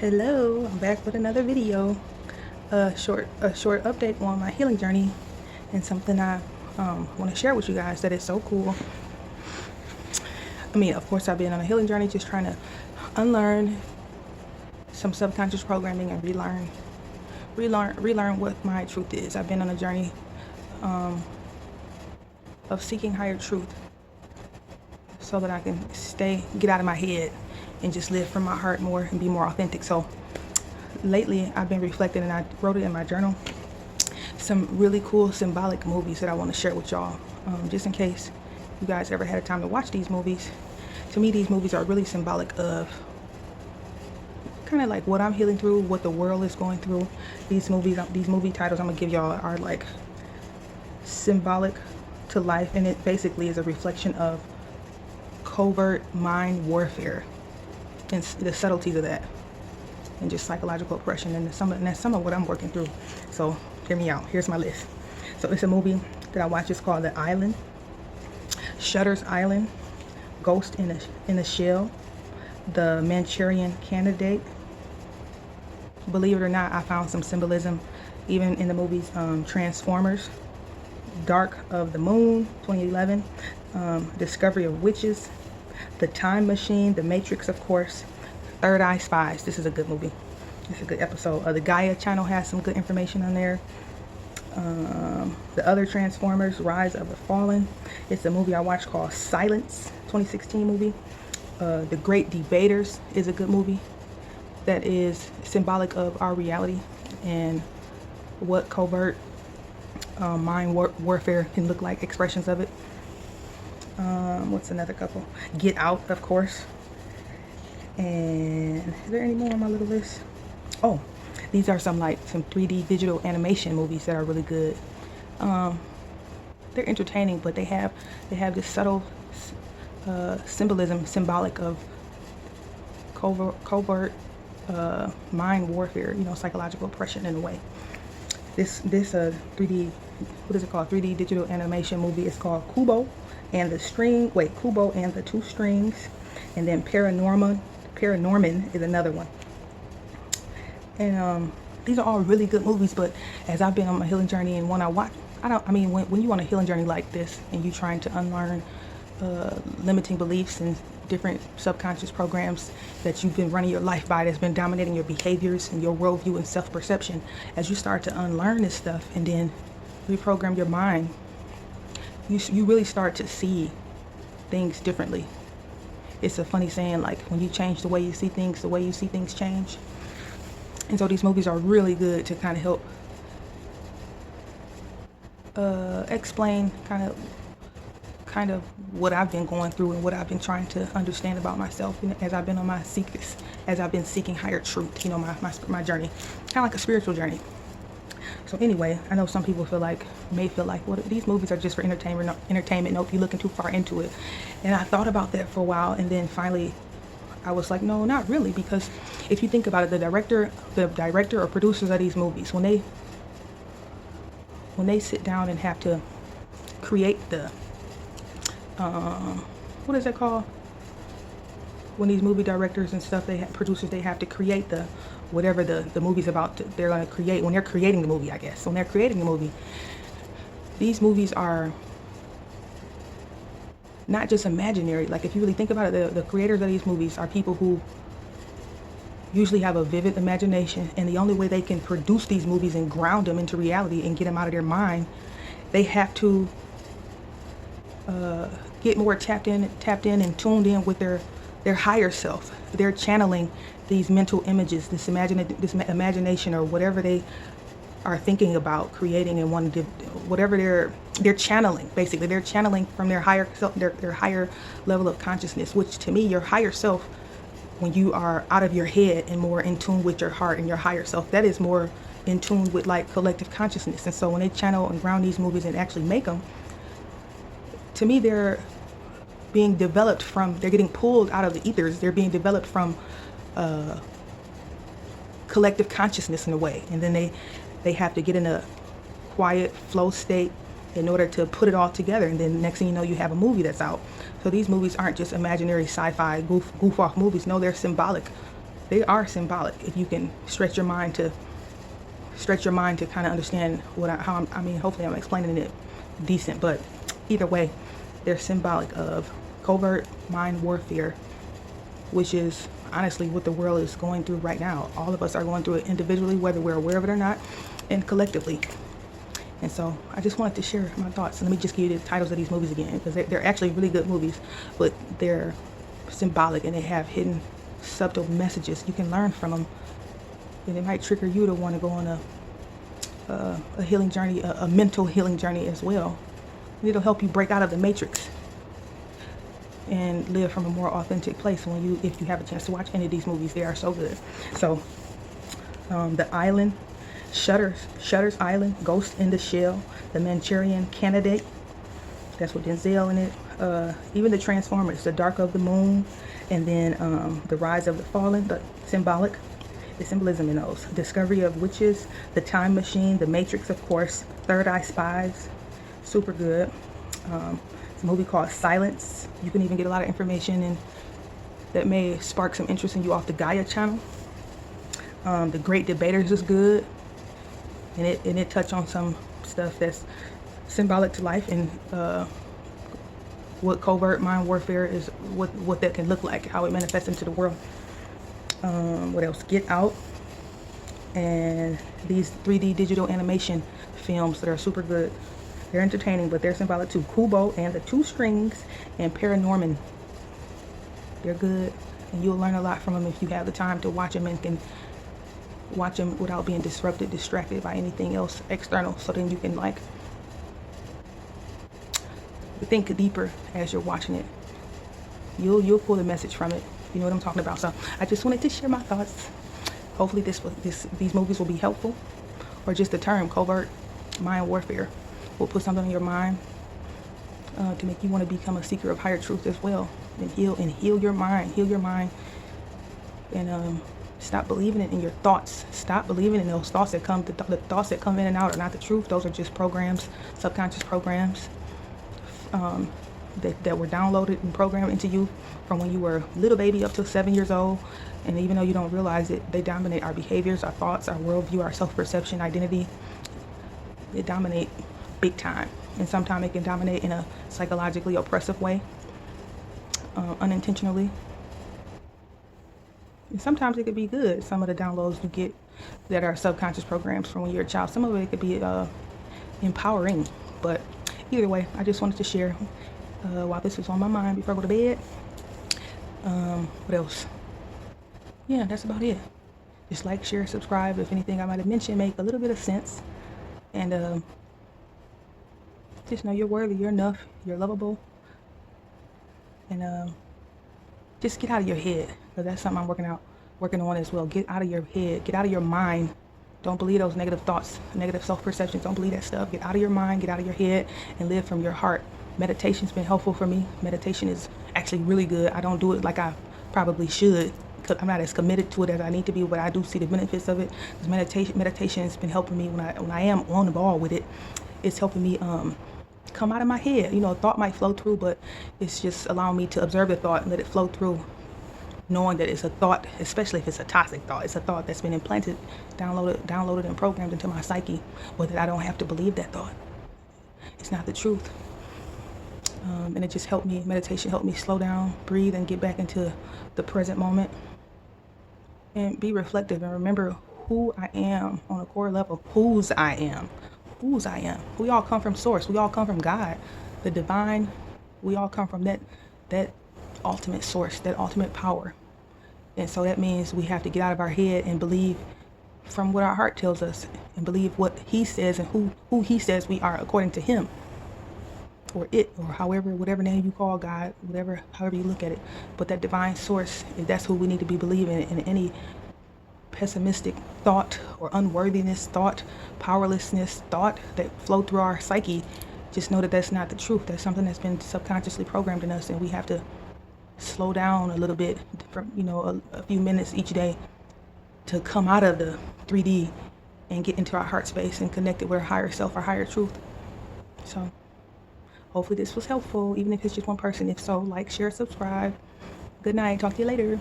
Hello, I'm back with another video. A short update on my healing journey and something I want to share with you guys that is so cool. I mean, of course, I've been on a healing journey, just trying to unlearn some subconscious programming and relearn what my truth is. I've been on a journey of seeking higher truth so that I can get out of my head and just live from my heart more and be more authentic. So lately I've been reflecting, and I wrote it in my journal, some really cool symbolic movies that I want to share with y'all, just in case you guys ever had a time to watch these movies. To me, these movies are really symbolic of kind of like what I'm healing through, what the world is going through. These movie titles I'm gonna give y'all are like symbolic to life, and it basically is a reflection of covert mind warfare and the subtleties of that, and just psychological oppression, and that's some of what I'm working through. So hear me out. Here's my list. So it's a movie that I watched. It's called The Island, Shutter's Island, Ghost in a Shell, The Manchurian Candidate. Believe it or not, I found some symbolism even in the movies. Transformers, Dark of the Moon, 2011, Discovery of Witches, The Time Machine, The Matrix, of course, Third Eye Spies. This is a good movie. It's a good episode. The Gaia channel has some good information on there. The other Transformers, Rise of the Fallen. It's a movie I watched called Silence, 2016 movie. The Great Debaters is a good movie that is symbolic of our reality and what covert mind warfare can look like, expressions of it. What's another couple? Get Out, of course. And is there any more on my little list? Oh, these are some 3D digital animation movies that are really good. They're entertaining, but they have this subtle symbolism, symbolic of covert mind warfare, psychological oppression in a way. This 3D, what is it called? 3D digital animation movie is called Kubo and the Two Strings, and then Paranorman is another one. And these are all really good movies, but as I've been on my healing journey, and when when you on a healing journey like this and you're trying to unlearn limiting beliefs and different subconscious programs that you've been running your life by, that's been dominating your behaviors and your worldview and self-perception, as you start to unlearn this stuff and then reprogram your mind, you really start to see things differently. It's a funny saying, like, when you change the way you see things change. And so these movies are really good to kind of help explain kind of what I've been going through and what I've been trying to understand about myself, as I've been on as I've been seeking higher truth, my journey, kind of like a spiritual journey. So anyway, I know some people may feel like, well, these movies are just for entertainment. Nope, you're looking too far into it. And I thought about that for a while, and then finally I was like, no, not really, because if you think about it, the director or producers of these movies, when they sit down and have to create the what is that called? When these movie directors and stuff, producers, they have to create whatever the movie's about. They're going to create when they're creating the movie, I guess. When they're creating the movie, these movies are not just imaginary. Like, if you really think about it, the creators of these movies are people who usually have a vivid imagination, and the only way they can produce these movies and ground them into reality and get them out of their mind, they have to get more tapped in and tuned in with their higher self. They're channeling these mental images, this imagination, or whatever they are thinking about creating and wanting to, whatever they're channeling. Basically, they're channeling from their higher self, their higher level of consciousness. Which, to me, your higher self, when you are out of your head and more in tune with your heart and your higher self, that is more in tune with collective consciousness. And so when they channel and ground these movies and actually make them, to me, they're getting pulled out of the ethers. They're being developed from collective consciousness in a way. And then they have to get in a quiet flow state in order to put it all together. And then next thing you know, you have a movie that's out. So these movies aren't just imaginary sci-fi goof off movies. No, they're symbolic they are symbolic if you can stretch your mind to kind of understand I mean, hopefully I'm explaining it decent, but either way, they're symbolic of covert mind warfare, which is honestly what the world is going through right now. All of us are going through it individually, whether we're aware of it or not, and collectively. And so I just wanted to share my thoughts. And let me just give you the titles of these movies again, because they're actually really good movies, but they're symbolic and they have hidden subtle messages. You can learn from them, and it might trigger you to want to go on a healing journey, a mental healing journey as well. And it'll help you break out of the matrix and live from a more authentic place if you have a chance to watch any of these movies. They are so good. So The Island, Shutter's Island, Ghost in the Shell, The Manchurian Candidate, that's with Denzel in it. Even The Transformers, The Dark of the Moon, and then The Rise of the Fallen, the symbolism in those. Discovery of Witches, The Time Machine, The Matrix, of course, Third Eye Spies, super good. It's a movie called Silence. You can even get a lot of information and that may spark some interest in you off the Gaia channel. The Great Debaters is good, and it touch on some stuff that's symbolic to life and what covert mind warfare is, what that can look like, how it manifests into the world. What else? Get Out, and these 3D digital animation films that are super good. They're entertaining, but they're symbolic too. Kubo and the Two Strings and Paranorman. They're good, and you'll learn a lot from them if you have the time to watch them and can watch them without being distracted by anything else external. So then you can like think deeper as you're watching it. You'll pull the message from it. You know what I'm talking about. So I just wanted to share my thoughts. Hopefully these movies will be helpful, or just the term covert mind warfare will put something in your mind to make you want to become a seeker of higher truth as well, and heal your mind, and stop believing it in your thoughts. Stop believing in those thoughts that come. The thoughts that come in and out are not the truth. Those are just programs, subconscious programs that were downloaded and programmed into you from when you were a little baby up to 7 years old. And even though you don't realize it, they dominate our behaviors, our thoughts, our worldview, our self-perception, identity. They dominate big time, and sometimes it can dominate in a psychologically oppressive way, unintentionally. And sometimes it could be good. Some of the downloads you get that are subconscious programs from when you're a child, some of it could be empowering. But either way, I just wanted to share while this was on my mind before I go to bed. What else? Yeah, that's about it. Just like, share, subscribe if anything I might have mentioned make a little bit of sense. And just know you're worthy, you're enough, you're lovable. And just get out of your head, because that's something I'm working on as well. Get out of your head, get out of your mind. Don't believe those negative thoughts, negative self-perceptions. Don't believe that stuff. Get out of your mind, get out of your head, and live from your heart. Meditation's been helpful for me. Meditation is actually really good. I don't do it like I probably should, because I'm not as committed to it as I need to be, but I do see the benefits of it. Because meditation has been helping me when I am on the ball with it. It's helping me come out of my head. You know, a thought might flow through, but it's just allowing me to observe the thought and let it flow through, knowing that it's a thought, especially if it's a toxic thought. It's a thought that's been implanted, downloaded and programmed into my psyche, but that I don't have to believe that thought. It's not the truth. And it just helped me, meditation helped me slow down, breathe, and get back into the present moment. And be reflective and remember who I am on a core level, whose I am. We all come from source. We all come from God, the divine. We all come from that ultimate source, that ultimate power. And so that means we have to get out of our head and believe from what our heart tells us, and believe what he says and who he says we are according to him, or it, or whatever name you call God, however you look at it. But that divine source, that's who we need to be believing in. Any pessimistic thought or unworthiness thought, powerlessness thought that flow through our psyche, just know that that's not the truth. That's something that's been subconsciously programmed in us, and we have to slow down a little bit, from a few minutes each day, to come out of the 3D and get into our heart space and connect it with our higher self, our higher truth. So hopefully this was helpful, even if it's just one person. If so, like, share, subscribe. Good night. Talk to you later.